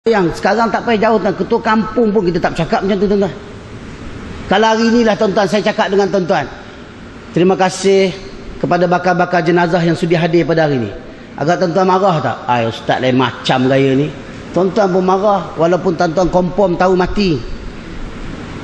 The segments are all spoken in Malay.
Yang sekarang tak payah jauh tuan, ketua kampung pun kita tak bercakap macam tu tuan-tuan. Kalau hari inilah tuan-tuan saya cakap dengan tuan-tuan, terima kasih kepada bakal-bakal jenazah yang sudi hadir pada hari ini. Agak tuan-tuan marah tak? Ustaz lain macam gaya ni. Tuan-tuan pun marah walaupun tuan-tuan confirm tahu mati,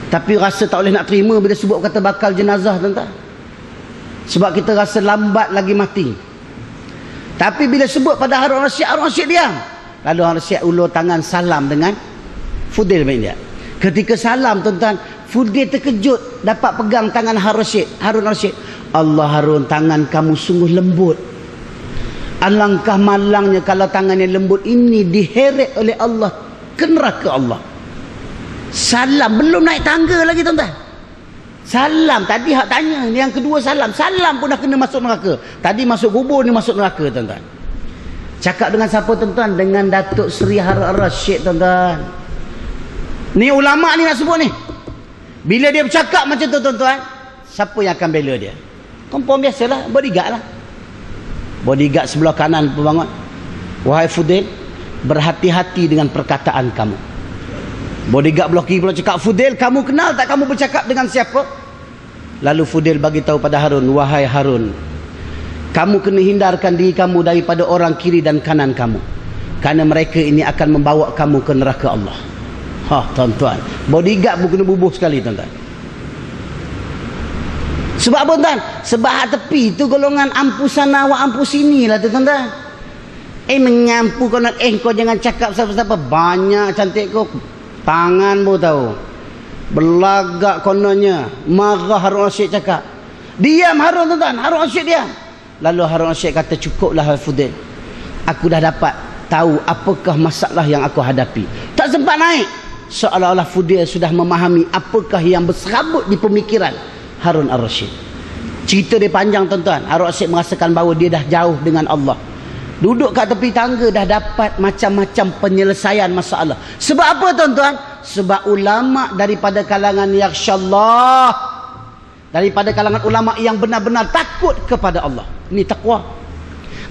tapi rasa tak boleh nak terima bila sebut kata bakal jenazah tuan-tuan. Sebab kita rasa lambat lagi mati. Tapi bila sebut pada Harun Rashid diam. Lalu Harun Rashid ulur tangan salam dengan Fudil bin dia. Ketika salam tuan-tuan, Fudil terkejut dapat pegang tangan Harun Rashid. Allah Harun, tangan kamu sungguh lembut. Alangkah malangnya kalau tangan yang lembut ini diheret oleh Allah ke neraka Allah. Salam, belum naik tangga lagi tuan-tuan. Salam, tadi hak tanya, yang kedua salam pun dah kena masuk neraka. Tadi masuk kubur, ni masuk neraka tuan-tuan. Cakap dengan siapa tuan-tuan? Dengan Datuk Seri Harun Rashid tuan-tuan. Ni ulama ni nak sebut ni. Bila dia bercakap macam tu tuan-tuan, siapa yang akan bela dia? Kompon biasalah, bodyguard lah. Bodyguard sebelah kanan pembangun. Wahai Fudil, berhati-hati dengan perkataan kamu. Bodyguard belah kiri pula cakap, Fudil, kamu kenal tak kamu bercakap dengan siapa? Lalu Fudil bagi tahu pada Harun, wahai Harun, kamu kena hindarkan diri kamu daripada orang kiri dan kanan kamu, kerana mereka ini akan membawa kamu ke neraka Allah. Tuan-tuan, bodyguard pun kena bubuh sekali tuan-tuan. Sebab apa tuan? Sebab tepi tu golongan ampu sana wa ampu sini lah tu tuan-tuan. Mengampu kau nak kau jangan cakap siapa-siapa. Banyak cantik kau, tangan pun tahu. Belagak kononnya. Marah Harun Rashid cakap. Diam Harun tuan-tuan. Harun Rashid diam. Lalu Harun Rashid kata, cukuplah Fudil. Aku dah dapat tahu apakah masalah yang aku hadapi. Tak sempat naik. Seolah-olah Fudil sudah memahami apakah yang berserabut di pemikiran Harun Rashid. Cerita dia panjang tuan-tuan. Harun Rashid merasakan bahawa dia dah jauh dengan Allah. Duduk kat tepi tangga dah dapat macam-macam penyelesaian masalah. Sebab apa tuan-tuan? Sebab ulama daripada kalangan yakhsyallah, daripada kalangan ulama yang benar-benar takut kepada Allah. Ini takwa.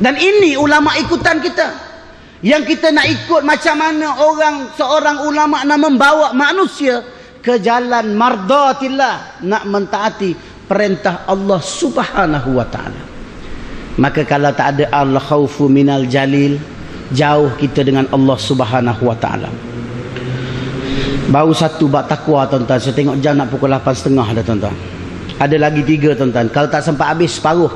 Dan ini ulama ikutan kita. Yang kita nak ikut macam mana seorang ulama nak membawa manusia ke jalan mardatillah, nak mentaati perintah Allah Subhanahu wa taala. Maka kalau tak ada al-khaufu minal jalil, jauh kita dengan Allah Subhanahu wa taala. Baru satu bab takwa tuan-tuan. Saya tengok jam nak pukul 8.30 dah tuan-tuan. Ada lagi 3 tuan-tuan. Kalau tak sempat habis separuh,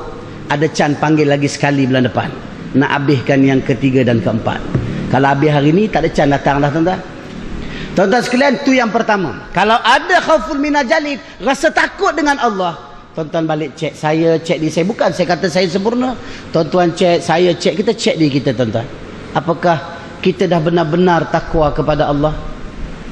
ada Chan panggil lagi sekali bulan depan. Nak habiskan yang ketiga dan keempat. Kalau habis hari ni tak ada Chan datang dah tuan-tuan. Tuan-tuan sekalian, tu yang pertama. Kalau ada khauful minal jalil, rasa takut dengan Allah, tuan-tuan balik cek saya, cek diri saya. Bukan saya kata saya sempurna. Tuan-tuan cek, saya cek, kita cek diri kita tuan-tuan. Apakah kita dah benar-benar takwa kepada Allah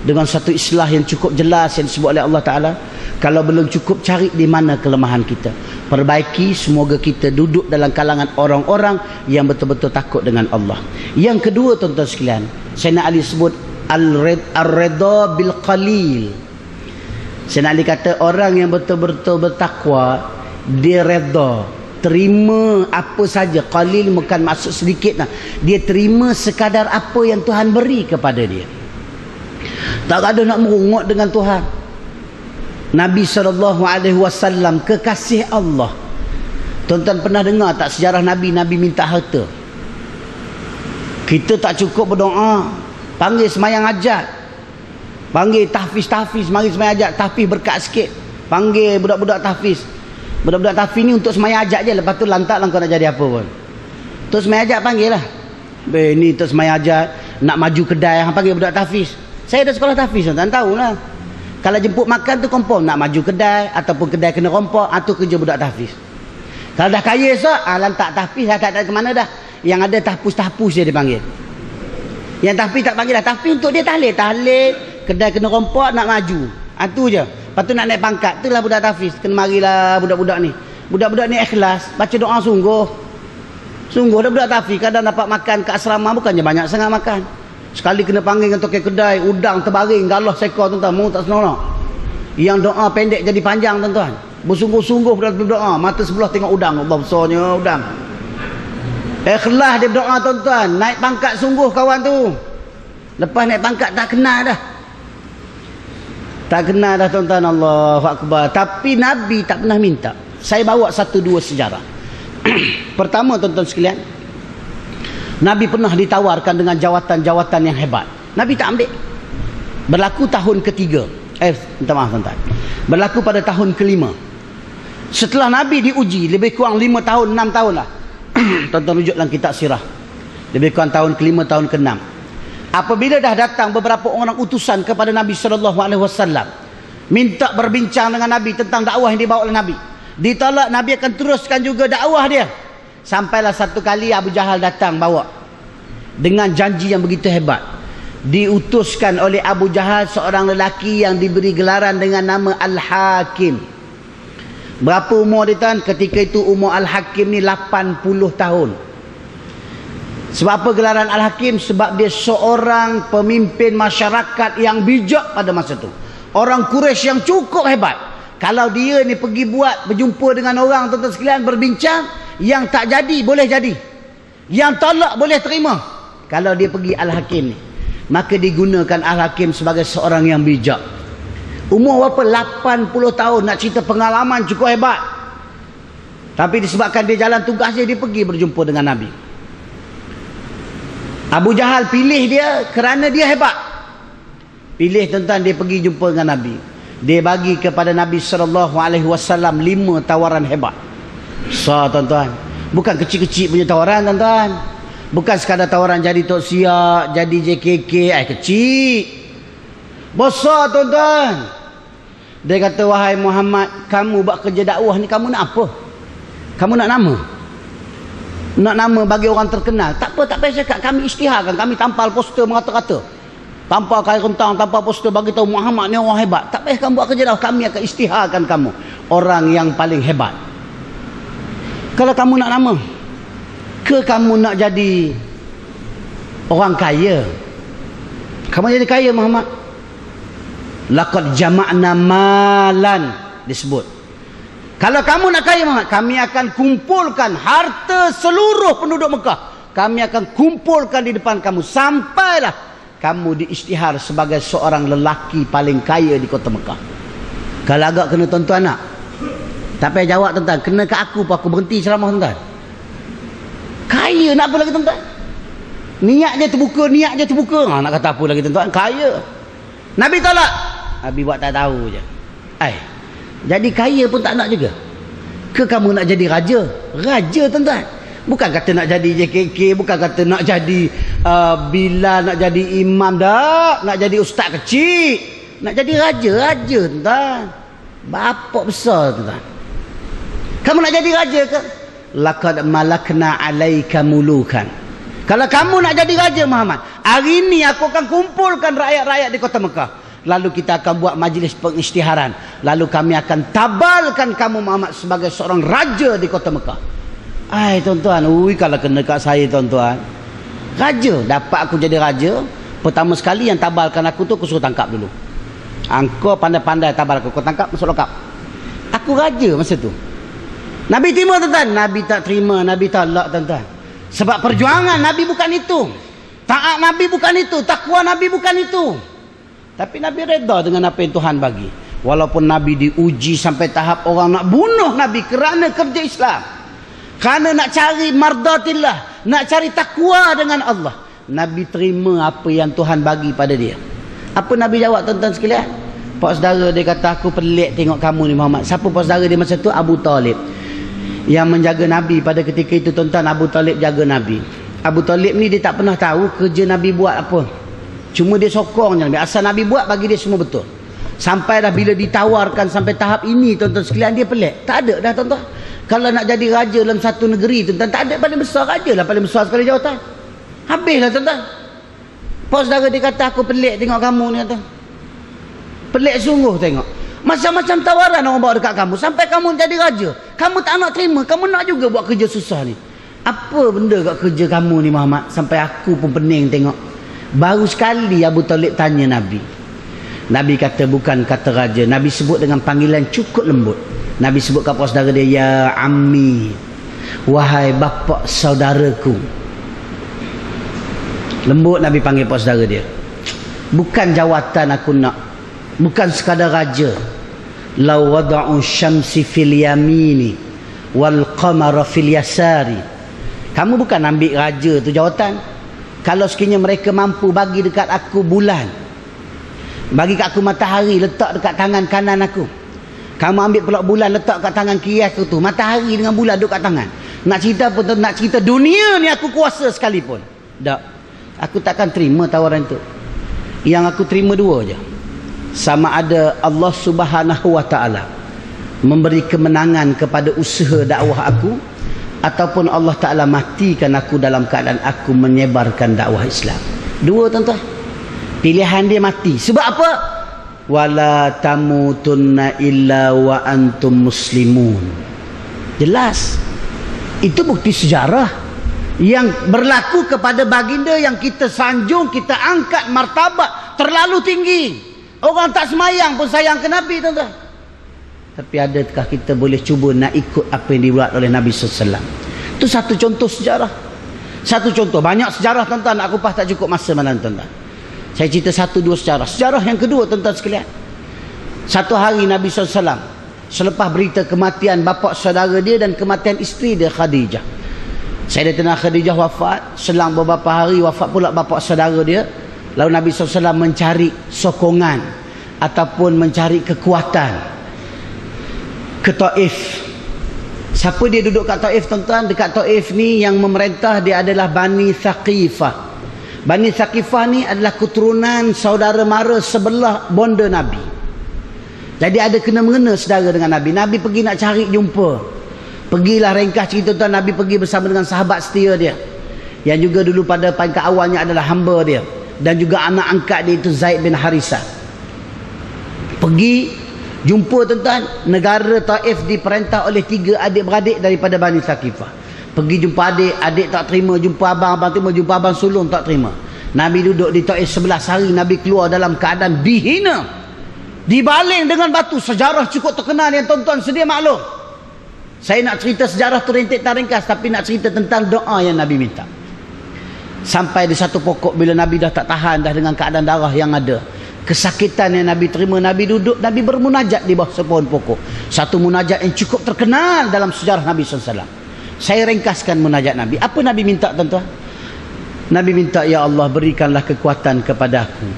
dengan satu islah yang cukup jelas yang disebut oleh Allah Ta'ala? Kalau belum cukup, cari di mana kelemahan kita, perbaiki. Semoga kita duduk dalam kalangan orang-orang yang betul-betul takut dengan Allah. Yang kedua tuan-tuan sekalian, Sayyidina Ali sebut al-redha bil qalil. Sayyidina Ali kata orang yang betul-betul bertakwa, dia redha, terima apa saja. Qalil bukan maksud sedikit lah. Dia terima sekadar apa yang Tuhan beri kepada dia. Tak ada nak merungut dengan Tuhan. Nabi SAW, kekasih Allah. Tuan-tuan pernah dengar tak sejarah Nabi minta harta? Kita tak cukup berdoa, panggil semayang hajat, panggil tahfiz, mari semayang hajat, tahfiz berkat sikit, panggil budak-budak tahfiz. Budak-budak tahfiz ni untuk semayang hajat je, lepas tu lantak lah kau nak jadi apa pun. Terus semayang hajat panggil lah. Ni terus semayang hajat, nak maju kedai, panggil budak tahfiz. Saya dah sekolah tahfiz, tuan tahulah. Kalau jemput makan tu confirm nak maju kedai, ataupun kedai kena rompok, atau kerja budak tahfiz. Kalau dah kaya lantak tahfiz, dah tak ada ke mana dah. Yang ada tahpus je dia panggil. Yang tahfiz tak panggil dah. Tahfiz untuk dia tahlil, kedai kena rompok, nak maju. Itu je. Lepas tu nak naik pangkat, itulah budak tahfiz. Kena marilah budak-budak ni. Budak-budak ni ikhlas, baca doa sungguh. Sungguh dah budak tahfiz. Kadang dapat makan ke asrama, bukannya banyak sangat makan. Sekali kena panggil dengan tokai kedai, udang terbaring, galah sekor tuan-tuan, mau tak senonoh. Yang doa pendek jadi panjang tuan-tuan. Bersungguh-sungguh berdoa, mata sebelah tengok udang, Allah besarnya udang. Ikhlas dia berdoa tuan-tuan, naik pangkat sungguh kawan tu. Lepas naik pangkat tak kenal dah. Tak kenal dah tuan-tuan. Allahu Akbar. Tapi Nabi tak pernah minta. Saya bawa satu dua sejarah. Pertama tuan-tuan sekalian, Nabi pernah ditawarkan dengan jawatan-jawatan yang hebat. Nabi tak ambil. Berlaku tahun ketiga. Minta maaf tuan-tuan. Berlaku pada tahun kelima. Setelah Nabi diuji, lebih kurang 5 tahun, 6 tahun lah. Tuan-tuan rujuk dalam kitab sirah. Lebih kurang tahun kelima, tahun keenam. Apabila dah datang beberapa orang utusan kepada Nabi SAW, minta berbincang dengan Nabi tentang dakwah yang dibawa oleh Nabi. Ditolak, Nabi akan teruskan juga dakwah dia. Sampailah satu kali Abu Jahal datang bawa dengan janji yang begitu hebat. Diutuskan oleh Abu Jahal seorang lelaki yang diberi gelaran dengan nama Al-Hakim. Berapa umur dia tuan? Ketika itu umur Al-Hakim ni 80 tahun. Sebab apa gelaran Al-Hakim? Sebab dia seorang pemimpin masyarakat yang bijak pada masa itu. Orang Quraisy yang cukup hebat. Kalau dia ni pergi berjumpa dengan orang tuan-tuan sekalian, berbincang, yang tak jadi boleh jadi, yang tolak boleh terima. Kalau dia pergi Al-Hakim ni, maka digunakan Al-Hakim sebagai seorang yang bijak. Umur berapa? 80 tahun. Nak cerita pengalaman cukup hebat. Tapi disebabkan dia jalan tugas dia pergi berjumpa dengan Nabi. Abu Jahal pilih dia kerana dia hebat. Pilih tuan-tuan, dia pergi jumpa dengan Nabi. Dia bagi kepada Nabi SAW 5 tawaran hebat. So tuan-tuan, bukan kecil-kecil punya tawaran tuan-tuan. Bukan sekadar tawaran jadi Tok Siak, jadi JKK, kecil. Besar tuan-tuan. Dia kata, wahai Muhammad, kamu buat kerja dakwah ni, kamu nak apa? Kamu nak nama? Nak nama bagi orang terkenal? Tak apa, tak payah cakap. Kami isytiharkan, kami tampal poster mengata-kata. Tampal kain rentang, tampal poster bagi tahu Muhammad ni orang hebat. Tak payah kamu buat kerja dakwah, kami akan isytiharkan kamu orang yang paling hebat. Kalau kamu nak nama, ke kamu nak jadi orang kaya? Kamu jadi kaya Muhammad? Laqad jama'na malan disebut. Kalau kamu nak kaya Muhammad, kami akan kumpulkan harta seluruh penduduk Mekah. Kami akan kumpulkan di depan kamu sampailah kamu diisytihar sebagai seorang lelaki paling kaya di kota Mekah. Kalau agak kena tuan-tuan nak, tak payah jawab tuan-tuan, kena ke aku pun aku berhenti ceramah tuan-tuan. Kaya nak apa lagi tuan-tuan? Niat je terbuka, nak kata apa lagi tuan-tuan? Kaya. Nabi tolak. Nabi buat tak tahu je. Jadi kaya pun tak nak juga. Ke kamu nak jadi raja? Raja tuan-tuan. Bukan kata nak jadi JKK, bukan kata nak jadi Bilal, nak jadi imam dah, nak jadi ustaz kecil. Nak jadi raja tuan-tuan. Bapak besar tuan-tuan. Kamu nak jadi raja ke? Laqad malakna alaika mulukan. Kalau kamu nak jadi raja Muhammad, hari ini aku akan kumpulkan rakyat-rakyat di kota Mekah. Lalu kita akan buat majlis pengisytiharan. Lalu kami akan tabalkan kamu Muhammad sebagai seorang raja di kota Mekah. Tuan-tuan, kalau kena kat saya tuan-tuan, raja, dapat aku jadi raja, pertama sekali yang tabalkan aku tu, aku suruh tangkap dulu. Engkau pandai-pandai tabal aku, kau tangkap, masuk lokap. Aku raja masa tu. Nabi terima tuan-tuan? Nabi tak terima, Nabi tolak tuan-tuan. Sebab perjuangan Nabi bukan itu, taat Nabi bukan itu, takwa Nabi bukan itu. Tapi Nabi reda dengan apa yang Tuhan bagi. Walaupun Nabi diuji sampai tahap orang nak bunuh Nabi kerana kerja Islam, kerana nak cari mardatillah, nak cari takwa dengan Allah, Nabi terima apa yang Tuhan bagi pada dia. Apa Nabi jawab tuan-tuan sekalian? Pak saudara dia kata, aku pelik tengok kamu ni Muhammad. Siapa pak saudara dia masa tu? Abu Talib, yang menjaga Nabi pada ketika itu tuan-tuan. Abu Talib jaga Nabi. Abu Talib ni dia tak pernah tahu kerja Nabi buat apa. Cuma dia sokong je Nabi. Asal Nabi buat, bagi dia semua betul. Sampai dah bila ditawarkan sampai tahap ini tuan-tuan sekalian, dia pelik. Tak ada dah tuan-tuan. Kalau nak jadi raja dalam satu negeri tuan-tuan, tak ada paling besar raja lah, paling besar sekali jawatan. Habislah tuan-tuan. Pak saudara dia kata, aku pelik tengok kamu ni tuan. Pelik sungguh tengok. Macam-macam tawaran orang bawa dekat kamu, sampai kamu jadi raja. Kamu tak nak terima, kamu nak juga buat kerja susah ni. Apa benda kat kerja kamu ni Muhammad? Sampai aku pun pening tengok. Baru sekali Abu Talib tanya Nabi. Nabi kata bukan kata raja. Nabi sebut dengan panggilan cukup lembut. Nabi sebut kepada saudara dia, ya ammi, wahai bapa saudaraku. Lembut Nabi panggil pada saudara dia. Bukan jawatan aku nak, bukan sekadar raja. Law wada'u syamsi fil yamini wal qamara fil yasari. Kamu bukan ambil raja tu jawatan. Kalau sekiranya mereka mampu bagi dekat aku bulan, bagi kat aku matahari, letak dekat tangan kanan aku. Kamu ambil pula bulan, letak kat tangan kiri aku tu. Matahari dengan bulan duduk kat tangan. Nak cerita pun, nak cerita dunia ni aku kuasa sekalipun. Tak. Aku takkan terima tawaran tu. Yang aku terima dua je. Sama ada Allah Subhanahu wa ta'ala memberi kemenangan kepada usaha dakwah aku, ataupun Allah Ta'ala matikan aku dalam keadaan aku menyebarkan dakwah Islam. Dua tuan-tuan. Pilihan dia mati. Sebab apa? Wala tamutunna illa wa antum muslimun. Jelas. Itu bukti sejarah yang berlaku kepada baginda yang kita sanjung, kita angkat martabat terlalu tinggi. Orang tak semayang pun sayang ke Nabi, tuan-tuan. Tapi adakah kita boleh cuba nak ikut apa yang dibuat oleh Nabi SAW? Itu satu contoh sejarah. Satu contoh. Banyak sejarah, tuan-tuan. Nak kupas tak cukup masa malam, tuan-tuan. Saya cerita satu dua sejarah. Sejarah yang kedua, tuan-tuan sekalian. Satu hari Nabi SAW, selepas berita kematian bapa saudara dia dan kematian isteri dia Khadijah. Sayyidatina Khadijah wafat. Selang beberapa hari wafat pula bapa saudara dia. Lalu Nabi SAW mencari sokongan ataupun mencari kekuatan ke Taif. Siapa dia duduk kat Taif, tuan-tuan? Dekat Taif ni yang memerintah dia adalah Bani Thaqifah. Bani Thaqifah ni adalah keturunan saudara mara sebelah bonda Nabi. Jadi ada kena-mengena saudara dengan Nabi. Nabi pergi nak cari jumpa. Pergilah, ringkas cerita, tuan, Nabi pergi bersama dengan sahabat setia dia, yang juga dulu pada pangkat awalnya adalah hamba dia, dan juga anak angkat dia itu Zaid bin Harisah. Pergi jumpa, tuan-tuan. Negara Taif diperintah oleh 3 adik-beradik daripada Bani Thaqifah. Pergi jumpa adik, adik tak terima. Jumpa abang, abang terima. Jumpa abang sulung, tak terima. Nabi duduk di Taif 11 hari. Nabi keluar dalam keadaan dihina, dibaling dengan batu. Sejarah cukup terkenal yang tuan-tuan sedia maklum. Saya nak cerita sejarah tu rintik tak ringkas, tapi nak cerita tentang doa yang Nabi minta. Sampai di satu pokok, bila Nabi dah tak tahan dah dengan keadaan darah yang ada, kesakitan yang Nabi terima, Nabi duduk, Nabi bermunajat di bawah sepohon pokok. Satu munajat yang cukup terkenal dalam sejarah Nabi SAW. Saya ringkaskan munajat Nabi. Apa Nabi minta, tuan-tuan? Nabi minta, ya Allah, berikanlah kekuatan kepada aku,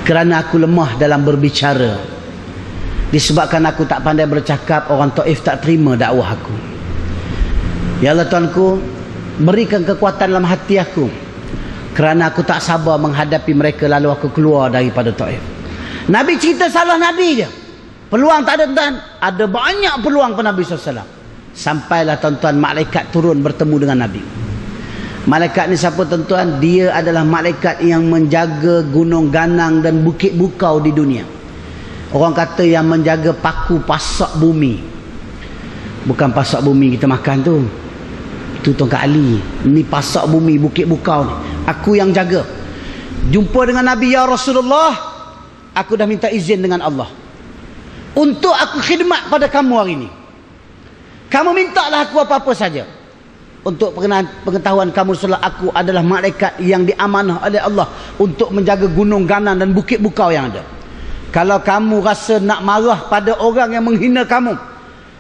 kerana aku lemah dalam berbicara. Disebabkan aku tak pandai bercakap, orang Taif tak terima dakwah aku. Ya Allah, Tuanku, berikan kekuatan dalam hati aku, kerana aku tak sabar menghadapi mereka lalu aku keluar daripada Taif. Nabi cerita salah Nabi je. Peluang tak ada, tuan. Ada banyak peluang pada Nabi SAW. Sampailah, tuan-tuan, malaikat turun bertemu dengan Nabi. Malaikat ni siapa, tuan-tuan? Dia adalah malaikat yang menjaga gunung ganang dan bukit bukau di dunia. Orang kata yang menjaga paku pasak bumi. Bukan pasak bumi kita makan tu. Itu Tongkat Ali. Ni pasak bumi, bukit bukau ni. Aku yang jaga. Jumpa dengan Nabi, ya Rasulullah, aku dah minta izin dengan Allah untuk aku khidmat pada kamu hari ini. Kamu mintalah aku apa-apa saja. Untuk pengetahuan kamu, Rasulullah, aku adalah malaikat yang diamanah oleh Allah untuk menjaga gunung ganang dan bukit bukau yang ada. Kalau kamu rasa nak marah pada orang yang menghina kamu,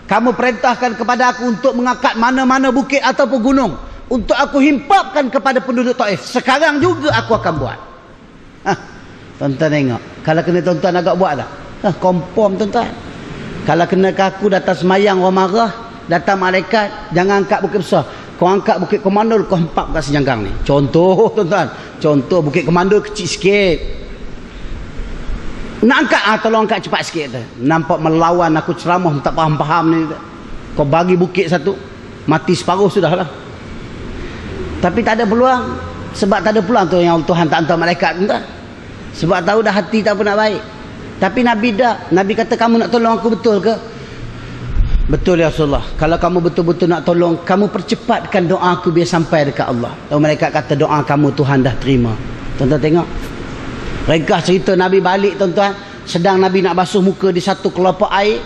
kamu perintahkan kepada aku untuk mengangkat mana-mana bukit ataupun gunung, untuk aku himpapkan kepada penduduk Taif. Sekarang juga aku akan buat. Tuan-tuan tengok. Kalau kena tuan-tuan agak buat tak? Kompom, tuan-tuan. Kalau kena ke aku datang semayang, orang marah, datang malaikat, jangan angkat bukit besar. Kau angkat bukit komandol, kau hempap kat sejangkang ni. Contoh, tuan-tuan. Contoh, bukit komandol kecil sikit. Nak angkat, tolong angkat cepat sikit tu. Nampak melawan aku ceramah, tak faham-faham ni. Kau bagi bukit satu, mati separuh sudah lah. Tapi tak ada peluang. Sebab tak ada peluang tu yang Tuhan tak hantar malaikat, tuan. Sebab tahu dah hati tak pernah baik. Tapi Nabi dah. Nabi kata, kamu nak tolong aku betul ke? Betul ya Rasulullah. Kalau kamu betul-betul nak tolong, kamu percepatkan doa aku biar sampai dekat Allah. Lalu malaikat kata, doa kamu Tuhan dah terima. Tuan-tuan tengok. Ringkas cerita, Nabi balik, tuan-tuan. Sedang Nabi nak basuh muka di satu kelopak air.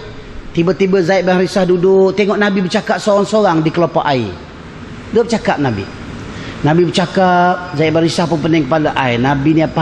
Tiba-tiba Zaid bin Harisah duduk. Tengok Nabi bercakap seorang-seorang di kelopak air. Dia bercakap Nabi. Nabi bercakap, Zaid bin Harisah pun pening kepala air. Nabi ni apa?